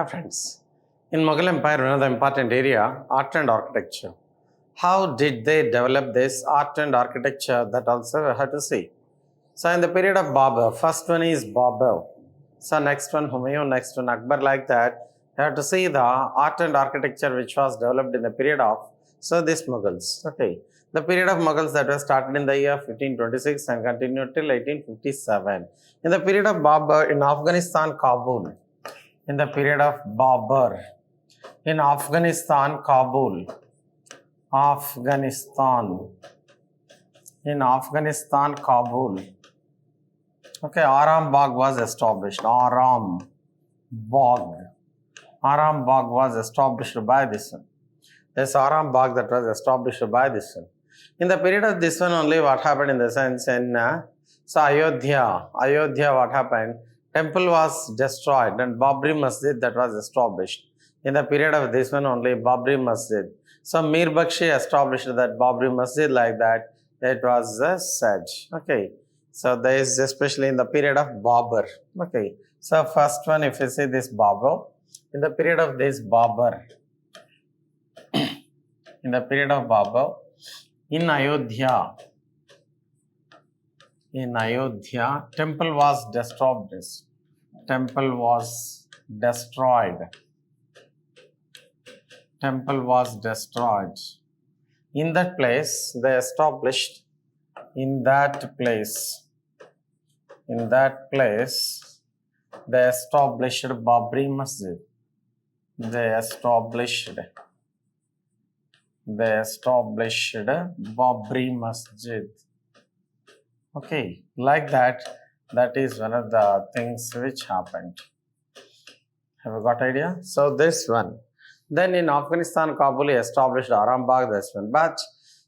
Hi friends, in Mughal Empire, one of the important area, art and architecture. How did they develop this art and architecture? That also we have to see. So in the period of Babur, first one is Babur. So next one Humayun, next one Akbar, like that. You have to see the art and architecture which was developed in the period of, so this Mughals. Okay. The period of Mughals that was started in the year 1526 and continued till 1857. In the period of Babur in Afghanistan, Kabul. In the period of Babur in Afghanistan, Kabul. In Afghanistan, Kabul. Okay, Aram Bagh was established. Aram Bagh was established by this one. This Aram Bagh that was established by this one. In the period of this one only, what happened in the sense in so Ayodhya, what happened? Temple was destroyed and Babri Masjid that was established. In the period of this one only, Babri Masjid. So Mir Bakshi established that Babri Masjid, like that. It was said. Okay. So there is especially in the period of Babur. Okay. So first one, if you see this Babur, in the period of this Babur, in the period of Babur, in Ayodhya, temple was destroyed. Temple was destroyed. In that place, they established. In that place, they established Babri Masjid. They established Babri Masjid. Okay, like that. That is one of the things which happened. Have you got idea? So this one. Then in Afghanistan, Kabul, he established Aram Bagh, this one. But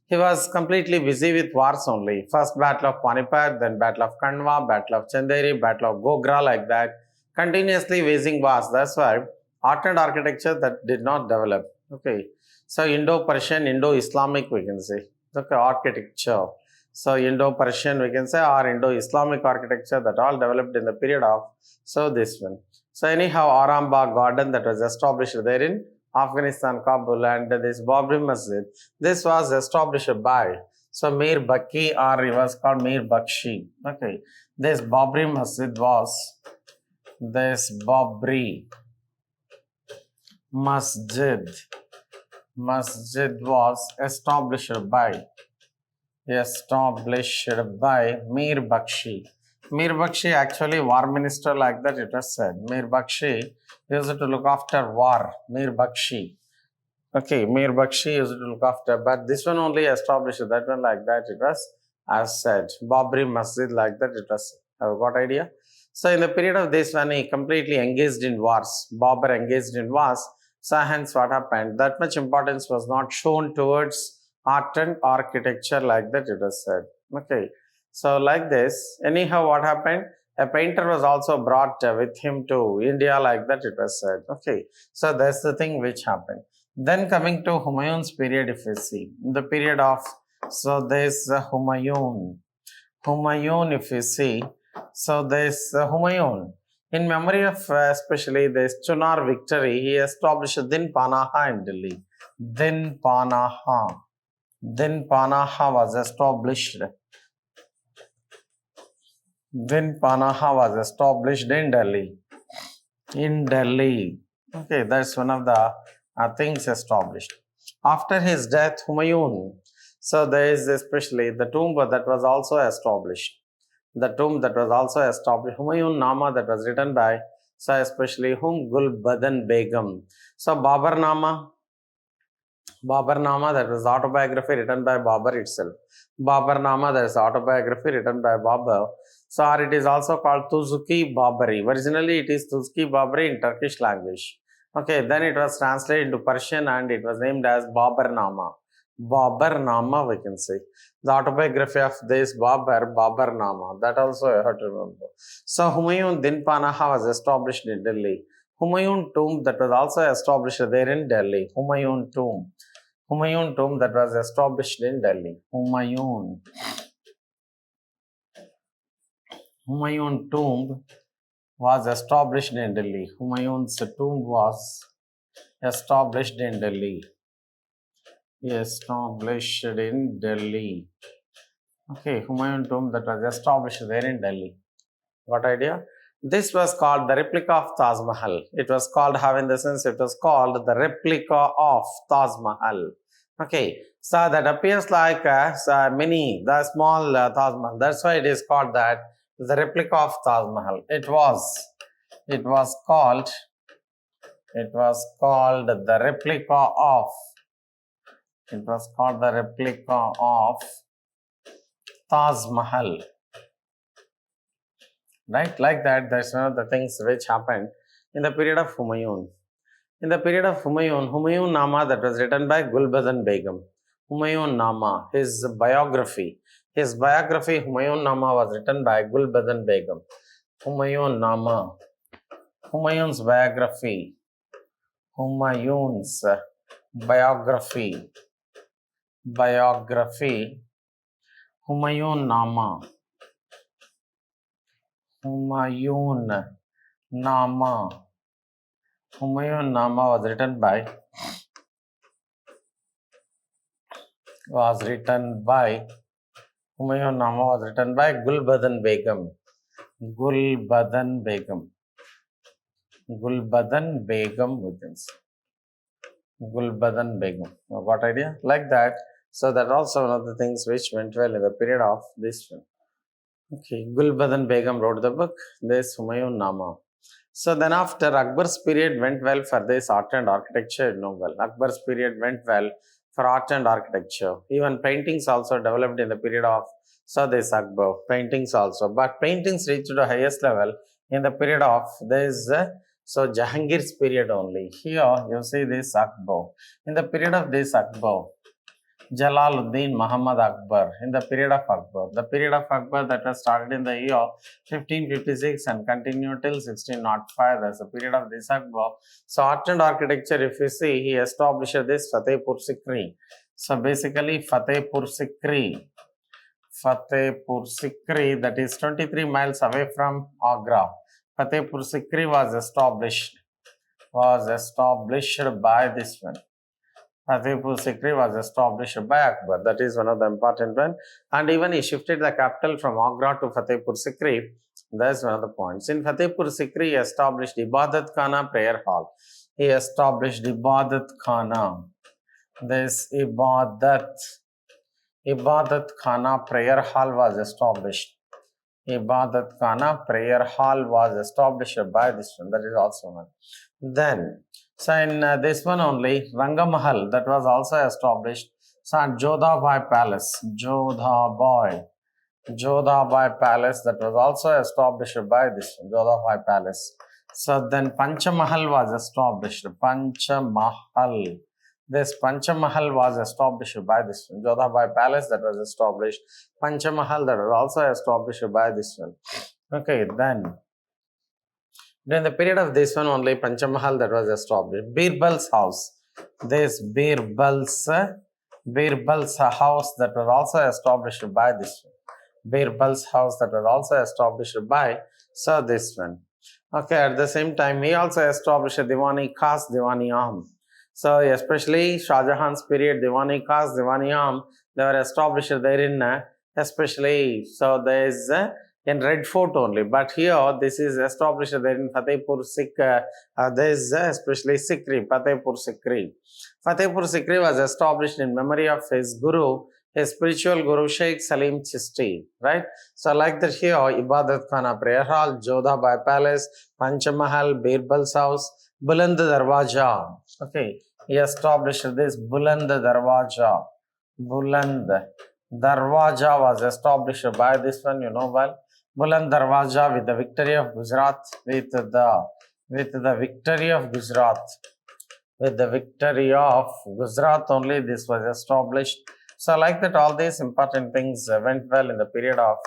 he was completely busy with wars only. First Battle of Panipat, then Battle of Kandwa, Battle of Chanderi, Battle of Gogra, like that. Continuously waging wars. That's why art and architecture that did not develop. Okay. So Indo-Persian, Indo-Islamic we can say. Okay, architecture. So Indo-Persian we can say, or Indo-Islamic architecture that all developed in the period of, so this one. So anyhow, Aram Bagh garden that was established there in Afghanistan, Kabul, and this Babri Masjid, this was established by, so Mir Bakki, or it was called Mir Bakshi. Okay, this Babri Masjid was, Masjid was established by Mir Bakshi. Mir Bakshi actually war minister, like that it was said. Mir Bakshi used to look after war. Mir Bakshi. Okay, Mir Bakshi used to look after, but this one only established, that one like that it was as said. Babri Masjid, like that it was. Have you got idea? So in the period of this one, he completely engaged in wars. Babur engaged in wars. So hence what happened? That much importance was not shown towards art and architecture, like that it was said. Okay. So like this, anyhow what happened? A painter was also brought with him to India, like that it was said. Okay. So that's the thing which happened. Then coming to Humayun's period, if you see, in the period of, so there's Humayun, if you see, so there's Humayun. In memory of especially this Chunar victory, he established Din Panaha in Delhi. Din Panaha was established. Din Panaha was established in Delhi. Okay, that's one of the things established. After his death, Humayun, so there is especially the tomb that was also established. Humayun Nama that was written by, so especially Gulbadan Begum. So Babar Nama, that was autobiography written by Babar itself. Babar Nama, that is autobiography written by Babar. So or it is also called Tuzki Babari. Originally it is Tuzki Babari in Turkish language. Okay, then it was translated into Persian and it was named as Babar Nama. Babar Nama we can say. The autobiography of this Babar Nama. That also I have to remember. So Humayun Din Panaha was established in Delhi. Humayun tomb that was also established there in Delhi. Humayun tomb that was established in Delhi. Humayun tomb was established in Delhi. Humayun's tomb was established in Delhi. Established in Delhi. Okay, Humayun tomb that was established there in Delhi. Got idea? This was called the replica of Taj Mahal. It was called, how in the sense, it was called the replica of Taj Mahal. Okay, so that appears like a mini, the small Taj Mahal. That's why it is called that, the replica of Taj Mahal. It was called the replica of, Taj Mahal. Right, like that. That's one of the things which happened in the period of Humayun. In the period of Humayun Nama, that was written by Gulbadan Begum. Humayun Nama, his biography, Humayun Nama was written by Gulbadan Begum. Humayun Nama, Humayun's biography, Humayun Nama. Humayun Nama was written by Gulbadan Begum. Gulbadan Begum Williams. Gulbadan Begum. What idea? Like that. So that also one of the things which went well in the period of this one. Okay, Gulbadan Begum wrote the book, this Humayun Nama. So then after, Akbar's period went well for this art and architecture, Akbar's period went well for art and architecture. Even paintings also developed in the period of, this Akbar, paintings also. But paintings reached the highest level in the period of this, Jahangir's period only. Here you see this Akbar. In the period of this Akbar, Jalaluddin Muhammad Akbar, in the period of Akbar. The period of Akbar that was started in the year 1556 and continued till 1605. That's the period of this Akbar. So art and architecture, if you see, he established this Fatehpur Sikri. So basically Fatehpur Sikri, that is 23 miles away from Agra. Fatehpur Sikri was established by this one. Fatehpur Sikri was established by Akbar. That is one of the important one. And even he shifted the capital from Agra to Fatehpur Sikri. That's one of the points. In Fatehpur Sikri, he established Ibadat Khana prayer hall. He established Ibadat Khana. This Ibadat Khana prayer hall was established. Ibadat Khana prayer hall was established by this one. That is also one. Then, so in this one only, Rangamahal, that was also established. So Jodhabai Palace, Jodhabai Palace, that was also established by this one, Jodhabai Palace. So then Panchamahal was established. This Panchamahal was established by this one. Jodhabai Palace, that was established. Panchamahal, that was also established by this one. Okay, then during the period of this one only, Panchamahal, that was established. Birbal's house. This Birbal's house, that was also established by this one. Birbal's house, that was also established by this one. Okay, at the same time, he also established Diwani Khas, Diwani Am. So especially Shah Jahan's period, Diwani Khas, Diwani Am, they were established there in, especially, so there is in Red Fort only. But here, this is established there in Fatehpur Sikri. There is especially Sikri, Fatehpur Sikri. Fatehpur Sikri was established in memory of his guru, his spiritual guru Sheikh Salim Chishti, right? So like that here, Ibadat Khana prayer hall, Jodhabai Palace, Panchamahal, Birbal's house, Buland Darwaja. Okay, he established this Buland Darwaja. Buland Darwaja was established by this one, well. Buland Darwaja with the victory of Gujarat, with the victory of Gujarat only this was established. So like that, all these important things went well in the period of,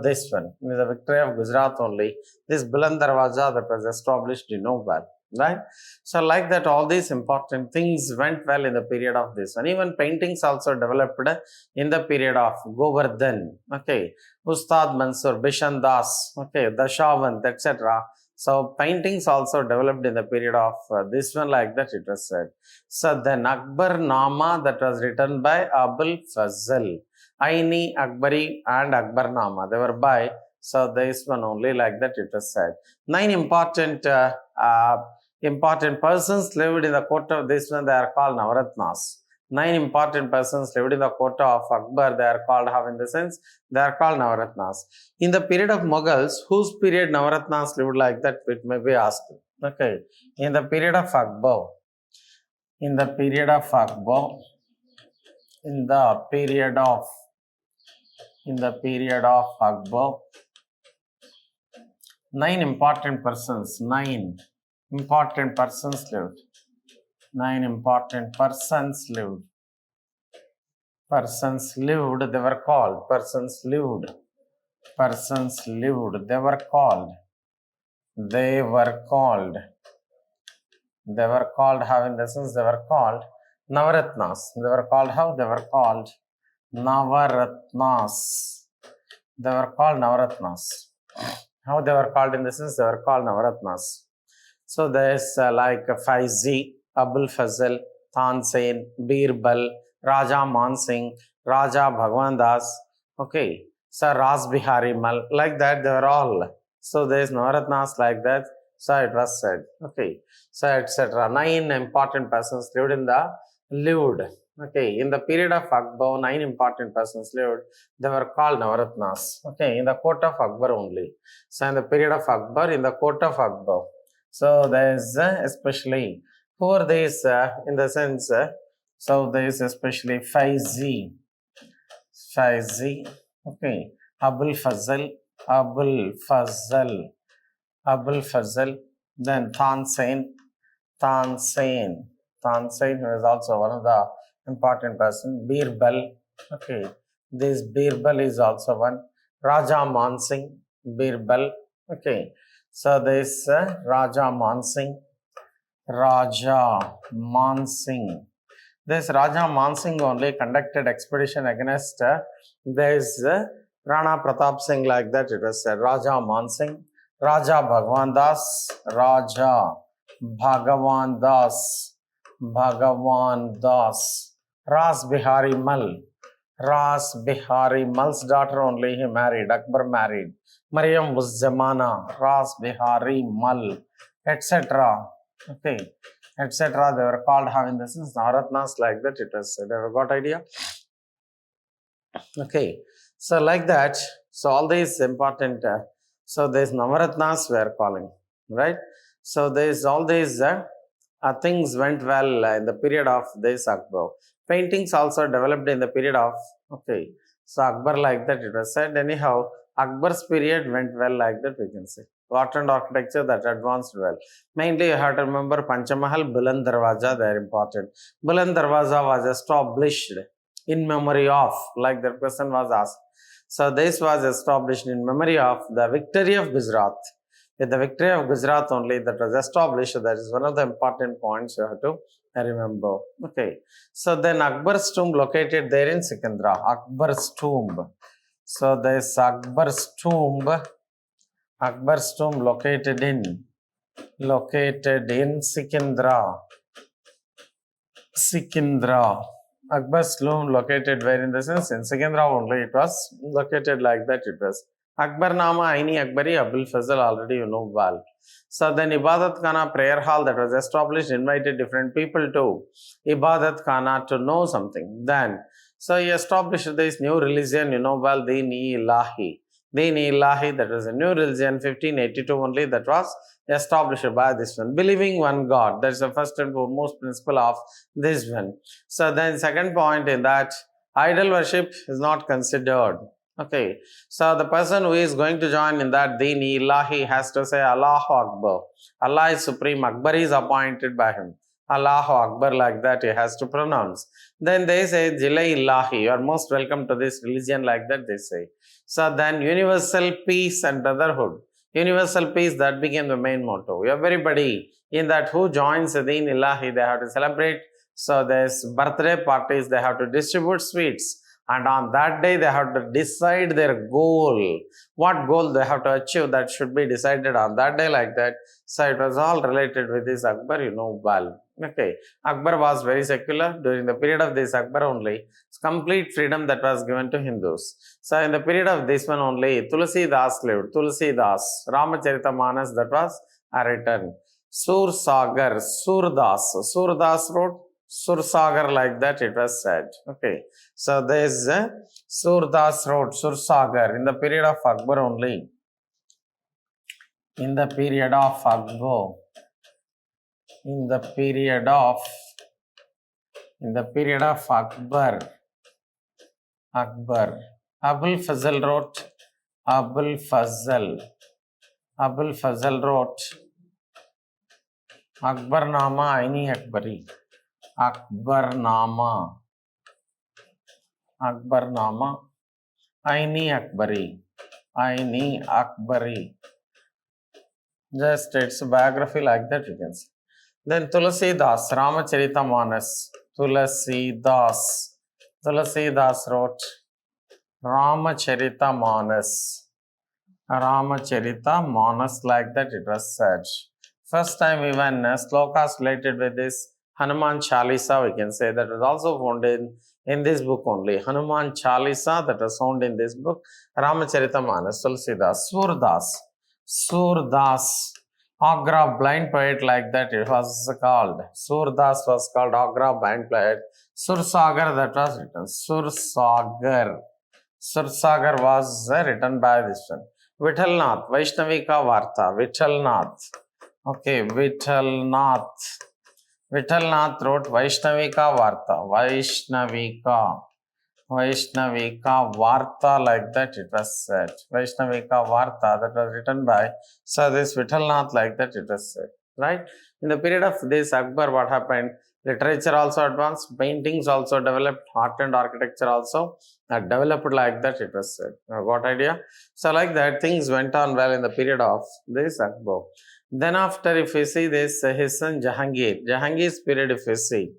this one, with the victory of Gujarat only, this Buland Darwaja that was established, well. right? So like that, all these important things went well in the period of this one. Even paintings also developed in the period of Govardhan, okay, Ustad Mansur, Bishan Das, okay, Dashawant, etc. So paintings also developed in the period of this one, like that it was said. So then Akbar Nama, that was written by Abul Fazl. Aini, Akbari and Akbar Nama, they were by, so this one only, like that it was said. 9 important persons lived in the court of this one, they are called Navaratnas. 9 important persons lived in the court of Akbar, they are called, how in the sense, they are called Navaratnas. In the period of Mughals, whose period Navaratnas lived, like that it may be asked. Okay, in the period of Akbar, in the period of Akbar, in the period of Akbar, 9 important persons lived. 9 important persons lived. They were called. They were called, how in the sense, they were called Navaratnas. They were called how? They were called Navaratnas. They were called Navaratnas. How they were called in the sense, they were called Navaratnas. So there's like Faizi, Abul Fazl, Tansen, Birbal, Raja Mansingh, Raja Bhagwan Das, okay, Sir Ras Bihari Mal, like that they were all. So there's Navaratnas, like that. So it was said, okay, so etc. 9 important persons lived in the okay, in the period of Akbar, 9 important persons lived. They were called Navaratnas. Okay, in the court of Akbar only. So in the period of Akbar, in the court of Akbar. So there is especially, who are these in the sense, so there is especially Faizi, okay, Abul Fazl, then Tansen, who is also one of the important person, Birbal, okay, this Birbal is also one, Raja Mansingh, Birbal, okay, so this Raja Mansingh, this Raja Mansingh only conducted expedition against this Rana Pratap Singh, like that it was said. Raja Mansingh, Raja Bhagwan Das, Ras Bihari Mal's daughter only he married, Akbar married. Mariam was Zamana, Ras Bihari Mal, etc. Okay, etc. They were called, how in the sense, Navaratnas, like that it was said. Have you got idea? Okay, so like that, so all these important, so these Navaratnas we are calling, right? So there's all these things went well in the period of this Akbar. Paintings also developed in the period of, okay, so Akbar, like that it was said. Anyhow, Akbar's period went well, like that we can say. Art and architecture that advanced well. Mainly you have to remember Panchamahal, Buland Darwaza, they are important. Buland Darwaza was established in memory of, like the question was asked. So this was established in memory of the victory of Gujarat. With the victory of Gujarat only that was established, that is one of the important points you have to remember. Okay, so then Akbar's tomb located there in Sikandra. Akbar's tomb. So this Akbar's tomb located in Sikandra. Akbar's tomb located where in the sense? In Sikandra only it was located, like that it was. Akbar Nama, Aini Akbari, Abul Fazl, already you know well. So then Ibadat Khana prayer hall that was established, invited different people to Ibadat Khana to know something. Then, so he established this new religion, you know well, Deen-e-Ilahi. Deen-e-Ilahi, that was a new religion, 1582 only, that was established by this one. Believing one God, that's the first and foremost principle of this one. So then second point in that, idol worship is not considered. Okay, so the person who is going to join in that Deen-e-Ilahi has to say Allahu Akbar. Allah is supreme, Akbar is appointed by him. Allahu Akbar, like that he has to pronounce. Then they say Jilai-Ilahi, you are most welcome to this religion, like that they say. So then universal peace and brotherhood. Universal peace, that became the main motto. Everybody in that who joins the Deen Ilahi, they have to celebrate. So there's birthday parties, they have to distribute sweets. And on that day, they have to decide their goal. What goal they have to achieve, that should be decided on that day, like that. So it was all related with this Akbar, well. Okay. Akbar was very secular. During the period of this Akbar only, complete freedom that was given to Hindus. So in the period of this one only, Tulsi Das lived. Tulsi Das, Ramacharita Manas, that was written. Sur Sagar, Surdas wrote Sur Sagar, like that it was said. Okay. So there is Surdas wrote Sur Sagar in the period of Akbar only. In the period of Akbar. In the period of Akbar. Abul Fazl wrote. Abul Fazl wrote Akbarnama Aini Akbari. Akbarnama Aini Akbari. Just it's a biography like that, you can see. Then Tulsi Das, Ramacharita Manas. Tulsi Das wrote Ramacharita Manas, like that it was said. First time even slokas related with this Hanuman Chalisa, we can say, that was also found in this book only. Hanuman Chalisa, that was found in this book. Ramacharita Manas, Tulsidas, Surdas, Agra blind poet, like that it was called. Surdas was called Agra blind poet. Sursagar, that was written. Sursagar was written by this one. Vithalnath, Vaishnavika Varta. Vithalnath. Okay, Vithalnath wrote Vaishnavika Varta. Vaishnavika Varta, like that it was said. Vaishnavika Varta, that was written by, so this Vithalnath, like that it was said. Right? In the period of this Akbar, what happened? Literature also advanced, paintings also developed, art and architecture also developed, like that it was said. Got idea? So like that, things went on well in the period of this Akbar. Then after, if we see this, his son Jahangir's period, if we see,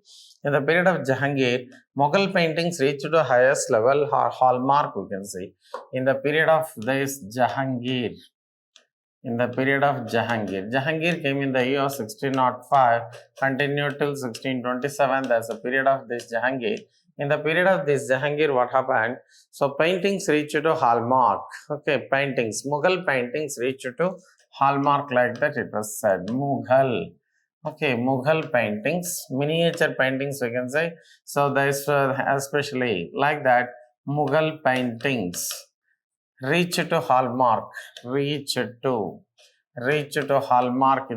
in the period of Jahangir, Mughal paintings reached to highest level, hallmark, we can see. In the period of this Jahangir, Jahangir came in the year of 1605, continued till 1627. There's a period of this Jahangir. In the period of this Jahangir, what happened? So paintings reached to hallmark. Okay, Mughal paintings reached to hallmark, like that it was said. Mughal. Okay, Mughal paintings, miniature paintings, we can say. So there's especially like that, Mughal paintings reached to hallmark in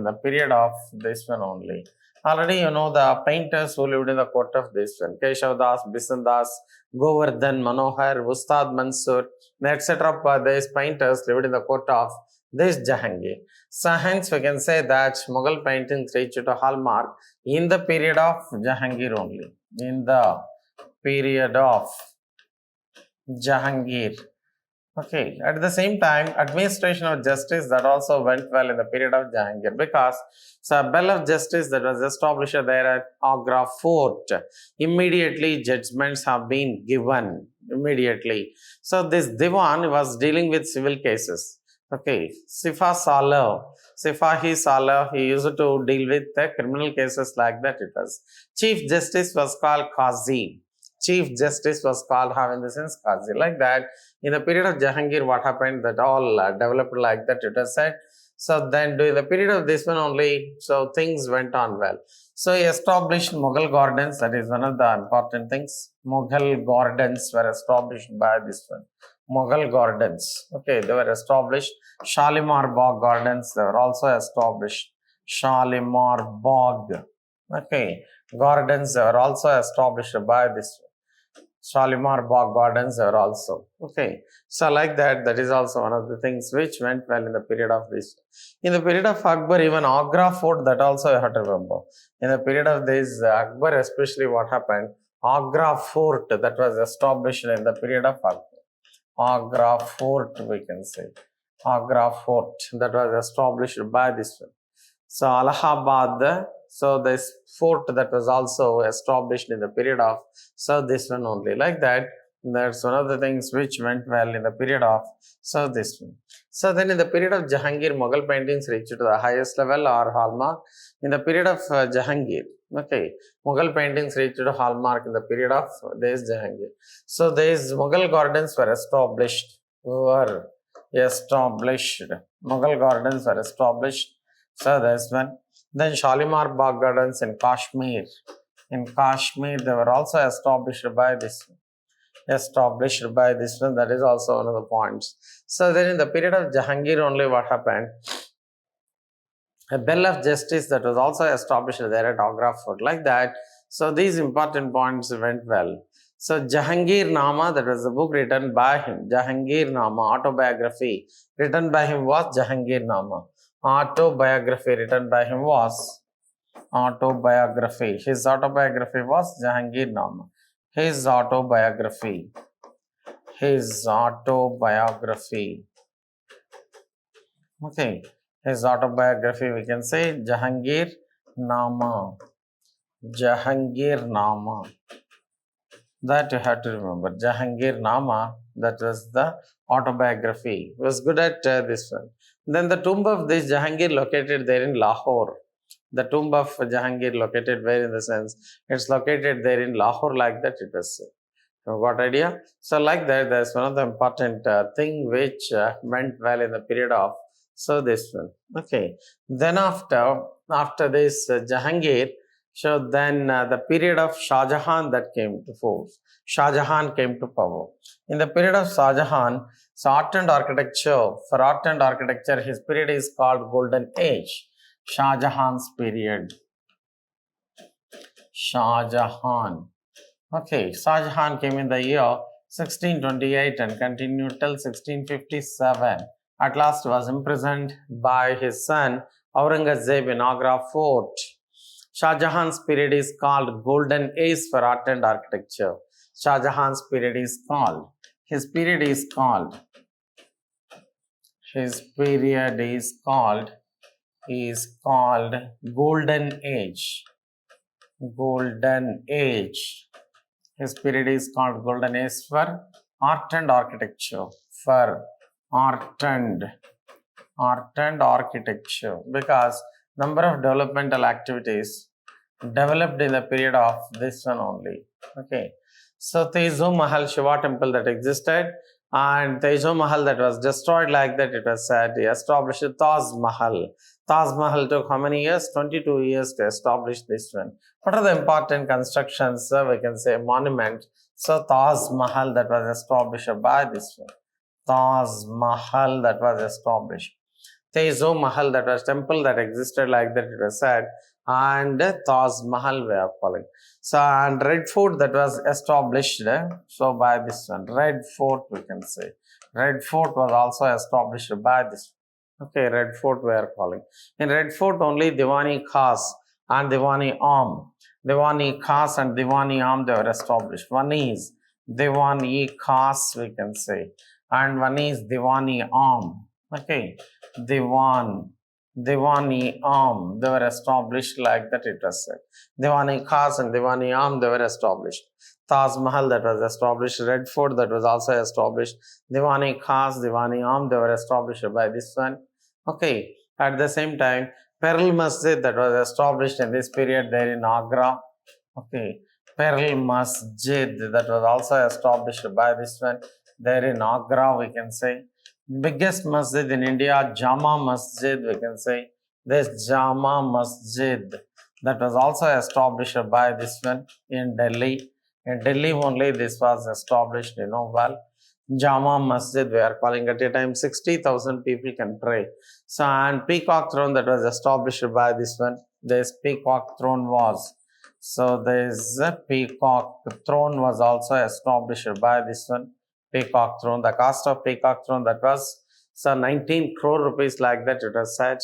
the period of this one only. Already you know the painters who lived in the court of this one: Keshav Das, Bisan Das, Govardhan Manohar, Ustad Mansur, etc. These painters lived in the court of this Jahangir. So hence we can say that Mughal paintings reached to hallmark in the period of Jahangir only. In the period of Jahangir. Okay, at the same time, administration of justice, that also went well in the period of Jahangir, because so a bell of justice that was established there at Agra Fort, immediately judgments have been given immediately. So this Diwan was dealing with civil cases. Okay, Sifahi Salah, he used to deal with the criminal cases, like that it was. Chief Justice was called Qazi. Chief Justice was called, having the sense Qazi, like that. In the period of Jahangir, what happened? That all developed, like that it was said. So then during the period of this one only, so things went on well. So he established Mughal gardens, that is one of the important things. Mughal gardens were established by this one. Mughal gardens. Okay, they were established. Shalimar Bagh gardens, they were also established. Shalimar Bagh. Okay, gardens, they were also established by this one. Shalimar Bagh gardens are also. Okay. So like that, that is also one of the things which went well in the period of this. In the period of Akbar, even Agra Fort, that also you have to remember. In the period of this Akbar, especially what happened? Agra Fort, that was established in the period of Akbar. Agra Fort, we can say. Agra Fort that was established by this one. So Allahabad, so this fort that was also established in the period of, so this one only, like that. That's one of the things which went well in the period of, so this one. So then in the period of Jahangir, Mughal paintings reached to the highest level or hallmark. In the period of Jahangir, okay, Mughal paintings reached to hallmark in the period of this Jahangir. So these Mughal gardens were established, Mughal gardens were established. So that's one. Then Shalimar Bagh Gardens in Kashmir. In Kashmir, they were also established by this one. That is also one of the points. So then in the period of Jahangir only what happened? A bell of justice that was also established there at Agra Fort. Like that. So these important points went well. So Jahangir Nama, that was the book written by him. Jahangir Nama, autobiography written by him was Jahangir Nama. Autobiography written by him was autobiography. His autobiography was Jahangir Nama. His autobiography. Okay. His autobiography, we can say Jahangir Nama. Jahangir Nama. That you have to remember. Jahangir Nama, that was the autobiography. He was good at this one. Then the tomb of this Jahangir located there in Lahore. The tomb of Jahangir located where in the sense? It's located there in Lahore, like that it was said. You got idea? So like that, there's one of the important thing which went well in the period of, so this one. Okay. Then after this Jahangir, so then the period of Shah Jahan that came to force. Shah Jahan came to power. In the period of Shah Jahan, so art and architecture, for art and architecture, his period is called Golden Age. Shah Jahan's period. Shah Jahan. Okay, Shah Jahan came in the year 1628 and continued till 1657. At last was imprisoned by his son Aurangzeb in Agra Fort. Shah Jahan's period is called Golden Age for art and architecture. Shah Jahan's period is called. His period is called Golden Age. Golden Age. His period is called Golden Age for art and architecture. For art and architecture, because number of developmental activities developed in the period of this one only. Okay. So Tejo Mahal Shiva temple that existed, and Tejo Mahal that was destroyed, like that it was said, he established Taj Mahal. Taj Mahal took how many years? 22 years to establish this one. What are the important constructions? We can say monument. So Taj Mahal that was established by this one. Taj Mahal that was established. Tejo Mahal that was temple that existed, like that it was said, and Taj Mahal we are calling. So and Red Fort that was established, so by this one. Red Fort we can say. Red Fort was also established by this one. Okay, Red Fort we are calling. In Red Fort only Diwani Khas and Diwani Am. Diwani Khas and Diwani Am they were established. One is Diwani Khas we can say, and one is Diwani Am. Okay, Diwani Am, they were established, like that it was said. Diwani Khas and Diwani Am, they were established. Taj Mahal that was established. Red Fort that was also established. Diwani Khas, Diwani Am, they were established by this one. Okay, at the same time, Pearl Masjid that was established in this period there in Agra. Okay, Pearl Masjid that was also established by this one there in Agra, we can say. Biggest masjid in India, Jama Masjid, we can say. This Jama Masjid that was also established by this one in Delhi. In Delhi only this was established, well. Jama Masjid we are calling at a time 60,000 people can pray. So and Peacock Throne that was established by this one. This Peacock Throne was. So this Peacock Throne was also established by this one. Peacock Throne. The cost of Peacock Throne that was 19 crore rupees, like that it was said.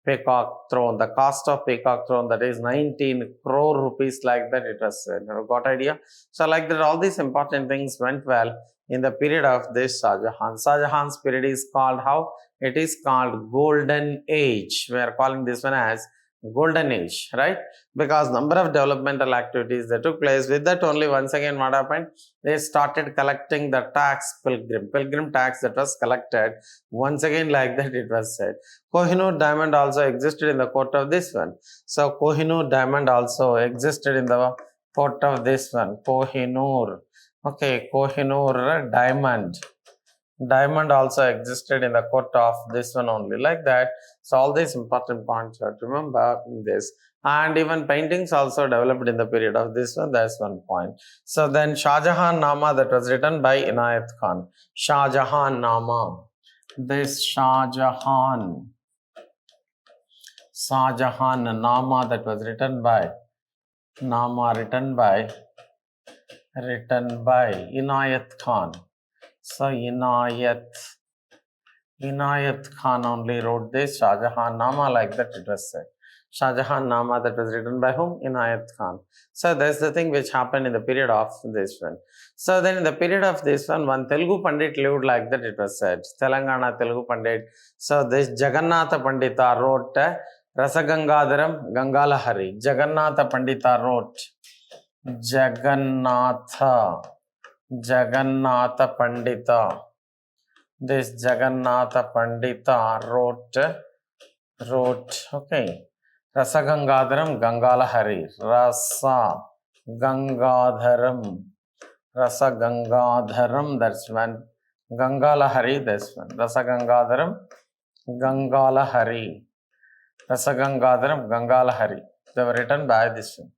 Peacock Throne. The cost of Peacock Throne that is 19 crore rupees, like that it was said. You got idea? So like that all these important things went well in the period of this Shah Jahan. Shah Jahan's period is called how? It is called Golden Age. We are calling this one as Golden Age, right? Because number of developmental activities that took place. With that only, once again, what happened? They started collecting the tax, pilgrim tax that was collected. Once again, like that it was said. Kohinoor diamond also existed in the court of this one. So Kohinoor diamond also existed in the court of this one. Kohinoor. Okay, Kohinoor diamond. Diamond also existed in the court of this one only, like that. So all these important points you have to remember in this. And even paintings also developed in the period of this one. That's one point. So then Shah Jahan Nama, that was written by Inayat Khan. Shah Jahan Nama. This Shah Jahan Nama, that was written by Inayat Khan. So Inayat Khan only wrote this Shah Jahan Nama, like that it was said. Shah Jahan Nama, that was written by whom? Inayat Khan. So that's the thing which happened in the period of this one. So then in the period of this one Telugu Pandit lived, like that it was said. Telangana Telugu Pandit. So this Jagannatha Pandita wrote Rasagangadaram Gangalahari. Jagannatha Pandita wrote Jagannatha Pandita. This Jagannatha Pandita wrote, okay, Rasagangadaram Gangalahari. Rasagangadaram, that's one. Gangalahari, that's one. Rasagangadaram Gangalahari. They were written by this one.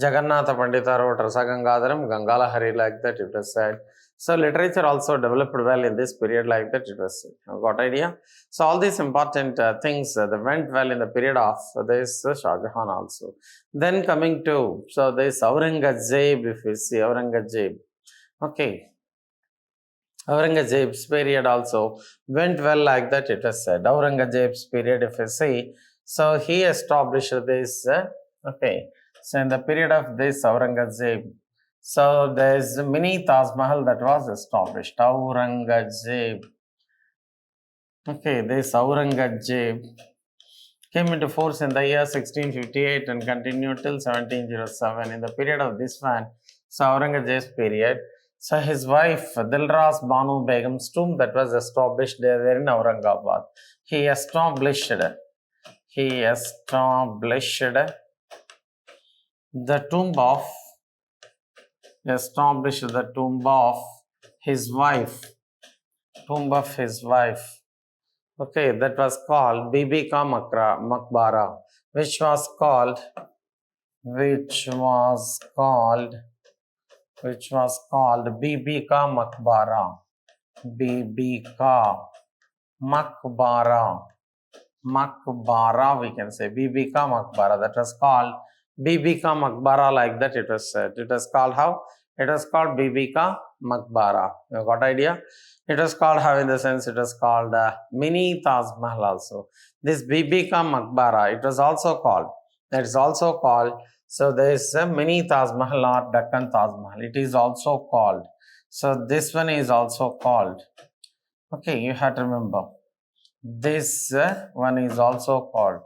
Jagannatha Pandita wrote Rasagangadaram Gangalahari, like that it was said. So literature also developed well in this period, like that it was said. Got idea? So all these important things that went well in the period of this Shah Jahan also. Then coming to, so this Aurangzeb, if you see Aurangzeb. Okay. Aurangzeb's period also went well, like that it was said. Aurangzeb's period, if you see, so he established this, okay. So in the period of this Aurangzeb, so there is mini Taj Mahal that was established. Aurangzeb. Okay, this Aurangzeb came into force in the year 1658 and continued till 1707. In the period of this one, so Aurangzeb's period, so his wife Dilras Banu Begum's tomb that was established there in Aurangabad. He established the tomb of his wife. Okay, that was called Bibi Ka Maqbara, which was called Bibi Ka Maqbara. Bibi Ka Maqbara, we can say Bibi Ka Maqbara. That was called Bibi Ka Maqbara, like that it was said. It was called how? It was called Bibi Ka Maqbara. You got idea? It was called how, in the sense it was called mini Taj Mahal also. This Bibi Ka Maqbara, it was also called. That is also called. So there is a mini Taj Mahal or Deccan Taj Mahal. It is also called. So this one is also called. Okay, you have to remember. This one is also called.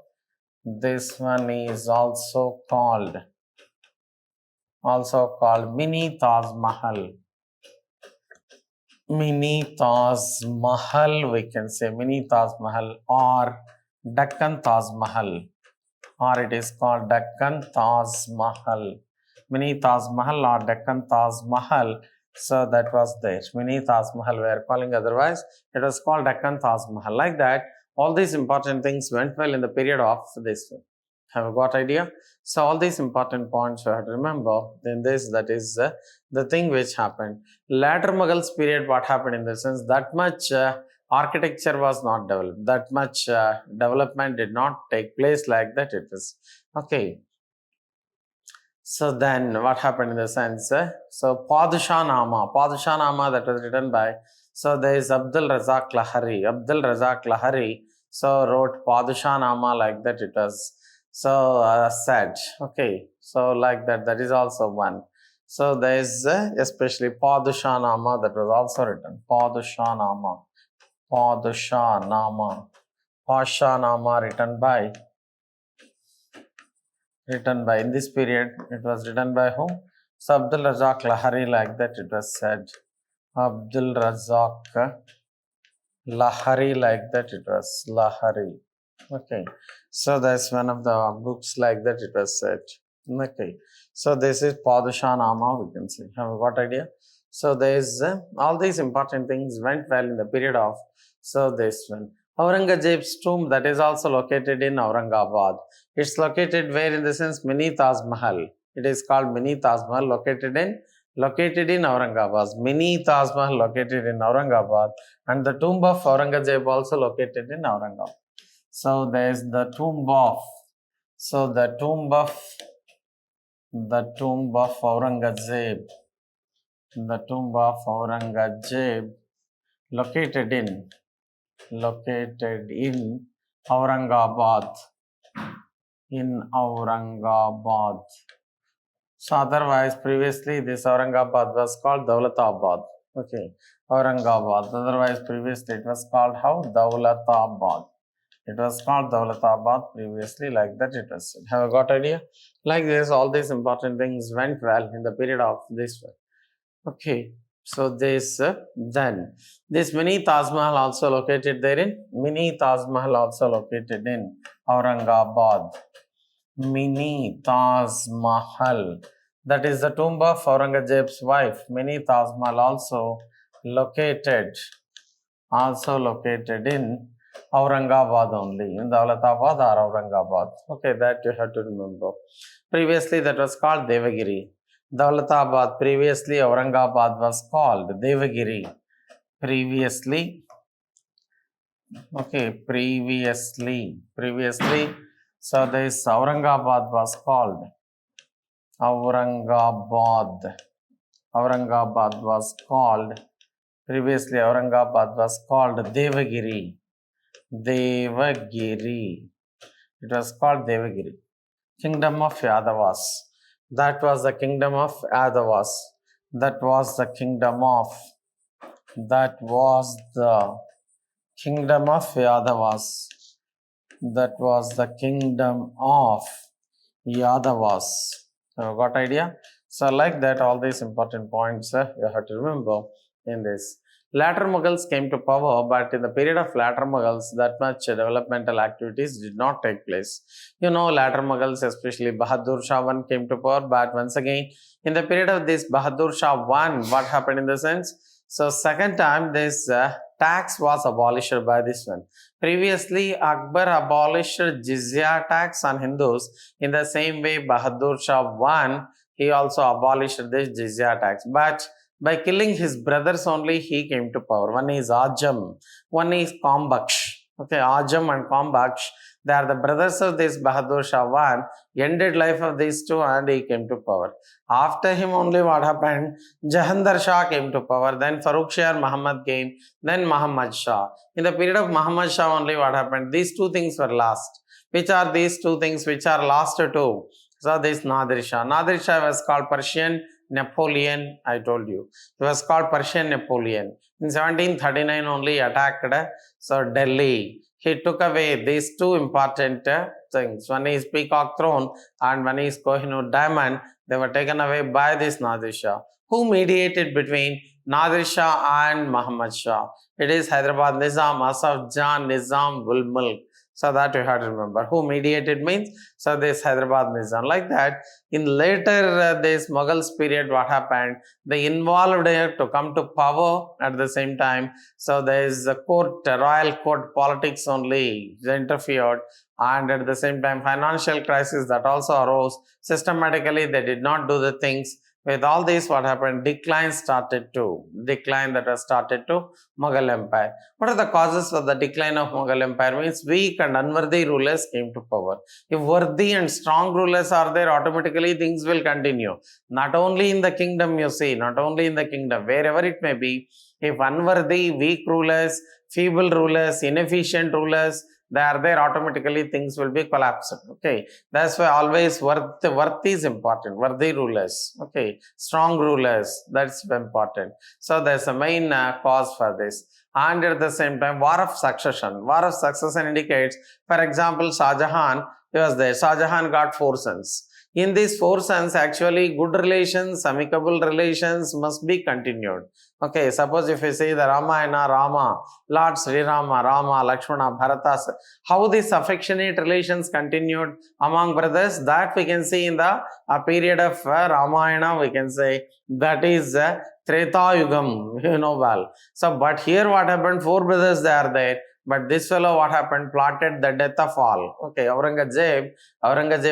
This one is also called mini Taj Mahal. Mini Taj Mahal, we can say mini Taj Mahal or Deccan Taj Mahal, or it is called Deccan Taj Mahal. Mini Taj Mahal or Deccan Taj Mahal. So that was there. Mini Taj Mahal we are calling, otherwise it was called Deccan Taj Mahal. Like that, all these important things went well in the period of this. Have you got idea? So all these important points you have to remember. Then this, that is the thing which happened. Later Mughals period, what happened in the sense that much architecture was not developed. That much development did not take place, like that it is. Okay. So then what happened in the sense, so Padshah Nama, that was written by, so there is Abdul Razak Lahari, so wrote Padshah Nama, like that it was. So said, okay, so like that, that is also one. So there is especially Padushanama that was also written. Padushanama. Padushanama. Pashanama written by in this period it was written by whom? So Abdul Razak Lahari, like that it was said. Abdul Razak Lahari, like that it was Lahari. Okay, so that's one of the books like that it was said. Okay, so this is Padushanama, we can say. Have you got idea? So there is all these important things went well in the period of, so this one. Aurangzeb's tomb, that is also located in Aurangabad. It's located where, in the sense, Mini Taj Mahal. It is called Mini Taj Mahal, located in Aurangabad. Mini Taj Mahal located in Aurangabad, and the tomb of Aurangzeb also located in Aurangabad. So there is the tomb of Aurangzeb. The tomb of Aurangzeb located in Aurangabad. So otherwise, previously this Aurangabad was called Daulatabad. Okay, Aurangabad. Otherwise, previously it was called how? Daulatabad. It was called Daulatabad previously, like that it was said. Have you got idea? Like this, all these important things went well in the period of this one. Okay, so this then this Mini Taj Mahal also located therein. Mini Taj Mahal also located in Aurangabad. Mini Taj Mahal, that is the tomb of Aurangzeb's wife. Mini Taj Mahal also located in Aurangabad only, in Daulatabad or Aurangabad. Okay, that you have to remember. Previously that was called Devagiri. Daulatabad, previously Aurangabad was called Devagiri. Previously, so this Aurangabad was called previously Aurangabad was called Devagiri. It was called Devagiri. Kingdom of Yadavas. That was the kingdom of Yadavas. That was the kingdom of Yadavas. That was the kingdom of Yadavas. Got idea? So like that, all these important points you have to remember in this. Later Mughals came to power, but in the period of later Mughals, that much developmental activities did not take place. You know, later Mughals, especially Bahadur Shah I came to power, but once again, in the period of this Bahadur Shah I, what happened in the sense? So second time, this tax was abolished by this one. Previously, Akbar abolished jizya tax on Hindus. In the same way, Bahadur Shah I, he also abolished this jizya tax. But by killing his brothers only, he came to power. One is Ajam, one is Kambaksh. Okay, Ajam and Kambaksh, they are the brothers of this Bahadur Shah I, ended life of these two and he came to power. After him only what happened? Jahandar Shah came to power, then Farooq Shah Muhammad came, then Muhammad Shah. In the period of Muhammad Shah only what happened? These two things were lost. Which are these two things which are lost too? So this Nadir Shah. Nadir Shah was called Persian Napoleon, I told you. It was called Persian Napoleon. In 1739 only attacked Delhi. He took away these two important things. One is Peacock Throne and one is Kohinoor Diamond. They were taken away by this Nadir Shah. Who mediated between Nadir Shah and Muhammad Shah? It is Hyderabad Nizam, Asaf Jan Nizam Ul Mulk. So that you have to remember. Who mediated means, so this Hyderabad Nizam. Like that, in later this Mughals period, what happened? They involved here to come to power at the same time. So there is a court, royal court politics only interfered, and at the same time financial crisis that also arose. Systematically, they did not do the things. With all this, what happened? Decline that has started to Mughal Empire. What are the causes of the decline of Mughal Empire? Means weak and unworthy rulers came to power. If worthy and strong rulers are there, automatically things will continue. Not only in the kingdom, you see, not only in the kingdom, wherever it may be, if unworthy, weak rulers, feeble rulers, inefficient rulers, they are there, automatically things will be collapsed. Okay, that's why always worth is important. Worthy rulers, okay, strong rulers, that's important. So there's a main cause for this. And at the same time, war of succession. War of succession indicates, for example, Shah Jahan, he was there. Shah Jahan got 4 sons. In these 4 sons, actually, good relations, amicable relations must be continued. Okay, suppose if you say the Ramayana, Rama, Lord Sri Rama, Lakshmana, Bharata, how these affectionate relations continued among brothers, that we can see in the period of Ramayana, we can say that is Treta Yugam, you know well. So, but here what happened, 4 brothers they are there. But this fellow, what happened, plotted the death of all. Okay, Aurangzeb,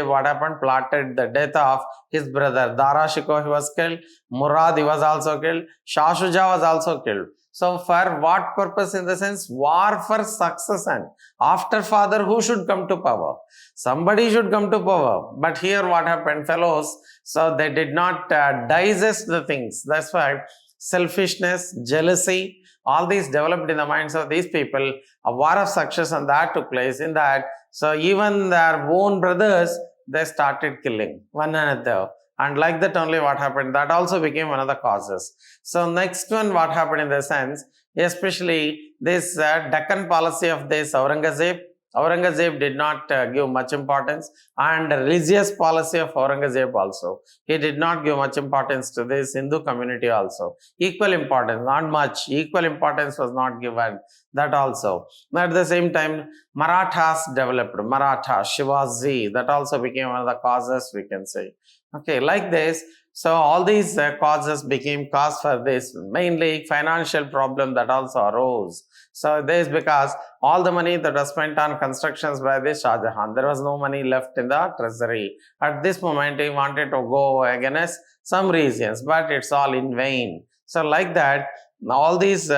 what happened, plotted the death of his brother. Dara Shikoh, he was killed. Murad, he was also killed. Shah Shuja was also killed. So, for what purpose? In the sense, war for succession. After father, who should come to power? Somebody should come to power. But here what happened, fellows? So, they did not digest the things. That's why selfishness, jealousy, all these developed in the minds of these people. A war of succession that took place in that. So even their own brothers, they started killing one another. And like that only what happened, that also became one of the causes. So next one, what happened in the sense, especially this Deccan policy of this Aurangzeb did not give much importance, and religious policy of Aurangzeb also. He did not give much importance to this Hindu community also. Equal importance, not much. Equal importance was not given. That also. At the same time, Marathas developed. Maratha, Shivaji, that also became one of the causes, we can say. Okay, like this. So all these causes became cause for this. Mainly financial problem that also arose. So this because all the money that was spent on constructions by this Shah Jahan, there was no money left in the treasury. At this moment, he wanted to go against some regions, but it's all in vain. So like that, all these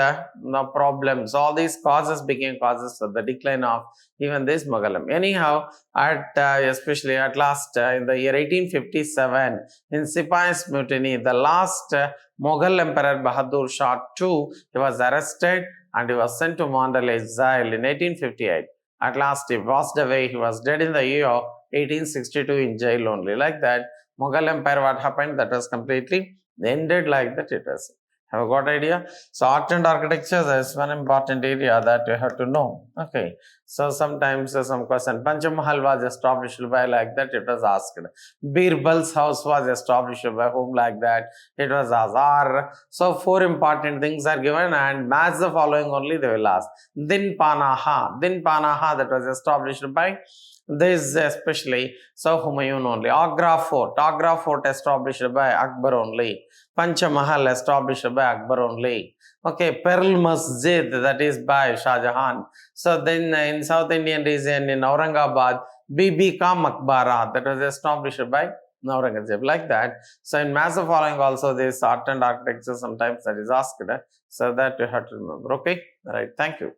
problems, all these causes became causes for the decline of even this Mughal. Anyhow, especially at last in the year 1857, in Sipai's mutiny, the last Mughal Emperor Bahadur Shah II, he was arrested and he was sent to Mandal exile in 1858. At last he passed away. He was dead in the year 1862 in jail only. Like that, Mughal Empire, what happened? That was completely ended like that it was. Have you got idea? So art and architecture is one important area that you have to know. Okay. So sometimes some question. Panchmahal was established by like that, it was asked. Birbal's house was established by whom like that, it was asked. So 4 important things are given and match the following only they will ask. Din Panaha that was established by this especially, so Humayun only. Agra Fort established by Akbar only. Panchmahal established by Akbar only. Okay, Pearl Masjid, that is by Shah Jahan. So then in South Indian region, in Aurangabad, Bibi Ka Maqbara, that was established by Aurangzeb, like that. So in massive following also, this art and architecture sometimes that is asked. So that you have to remember. Okay, all right, thank you.